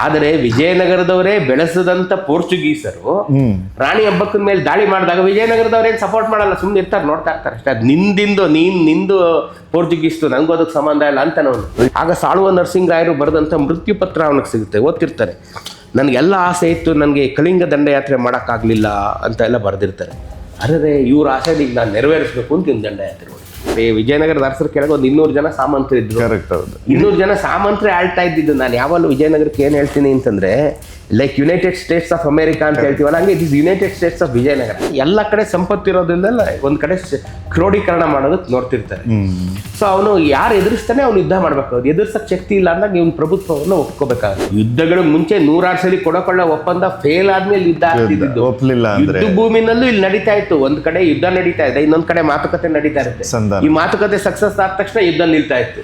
ಆದರೆ ವಿಜಯನಗರದವರೇ ಬೆಳೆಸದಂತ ಪೋರ್ಚುಗೀಸರು ರಾಣಿ ಹಬ್ಬಕ್ಕನ ಮೇಲೆ ದಾಳಿ ಮಾಡಿದಾಗ ವಿಜಯನಗರದವ್ರೇನು ಸಪೋರ್ಟ್ ಮಾಡಲ್ಲ, ಸುಮ್ಮನೆ ಇರ್ತಾರೆ, ನೋಡ್ತಾ ಇರ್ತಾರೆ ಅಷ್ಟೇ. ಅದು ನಿಂದು ಪೋರ್ಚುಗೀಸ್ತು, ನಂಗೂ ಅದಕ್ಕೆ ಸಂಬಂಧ ಇಲ್ಲ ಅಂತ ಅವನು. ಆಗ ಸಾಳುವ ನರಸಿಂಗರಾಯರು ಬರೆದಂಥ ಮೃತ್ಯು ಪತ್ರ ಅವನಿಗೆ ಸಿಗುತ್ತೆ, ಓದ್ತಿರ್ತಾರೆ. ನನಗೆಲ್ಲ ಆಸೆ ಇತ್ತು, ನನಗೆ ಕಳಿಂಗ ದಂಡಯಾತ್ರೆ ಮಾಡೋಕ್ಕಾಗಲಿಲ್ಲ ಅಂತ ಎಲ್ಲ ಬರೆದಿರ್ತಾರೆ. ಅರೆ ಇವ್ರ ಆಸೆ ಈಗ ನಾನು ನೆರವೇರಿಸಬೇಕು ಅಂತ ಇನ್ನು ದಂಡಯಾತ್ರೆ ನೋಡಿ. ವಿಜಯನಗರದ ಅರಸರು ಕೆಳಗೆ ಒಂದು 200 ಜನ ಸಾಮಂತರು ಇದ್ರು. 200 ಜನ ಸಾಮಂತರೇ ಆಳ್ತಾ ಇದ್ದಿದ್ದು. ನಾನು ಯಾವಾಗಲೂ ವಿಜಯನಗರಕ್ಕೆ ಏನು ಹೇಳ್ತೀನಿ ಅಂತಂದ್ರೆ, like United States of America ಅಂತ ಹೇಳ್ತೀವಲ್ಲ, ಹಂಗೆ it is United States of Vijayanagara. ಎಲ್ಲ ಕಡೆ ಸಂಪತ್ತಿರೋದ್ರಿಂದಲ್ಲ ಒಂದ್ ಕಡೆ ಕ್ರೋಢೀಕರಣ ಮಾಡೋದಕ್ಕೆ ನೋಡ್ತಿರ್ತಾರೆ. ಸೊ ಅವನು ಯಾರು ಎದುರಿಸ್ತಾನೆ ಅವ್ನು ಯುದ್ಧ ಮಾಡ್ಬೇಕು. ಅದು ಎದುರಿಸಕ್ ಶಕ್ತಿ ಇಲ್ಲ ಅಂದಾಗ ಇವ್ನ ಪ್ರಭುತ್ವವನ್ನು ಒಪ್ಕೋಬೇಕಾಗುತ್ತೆ. ಯುದ್ಧಗಳು ಮುಂಚೆ 106 ಸಲ ಕೊಡಕೊಳ್ಳೋ ಒಪ್ಪಂದ ಫೇಲ್ ಆದ್ಮೇಲೆ ಯುದ್ಧ ಆಗ್ತಿದ್ದು. ಯುದ್ಧ ಭೂಮಿನಲ್ಲೂ ಇಲ್ಲಿ ನಡೀತಾ ಇತ್ತು. ಒಂದ್ ಕಡೆ ಯುದ್ಧ ನಡೀತಾ ಇದೆ, ಇನ್ನೊಂದ್ ಕಡೆ ಮಾತುಕತೆ ನಡೀತಾ ಇರುತ್ತೆ. ಈ ಮಾತುಕತೆ ಸಕ್ಸಸ್ ಆದ ತಕ್ಷಣ ಯುದ್ಧ ನಿಲ್ತಾ ಇತ್ತು.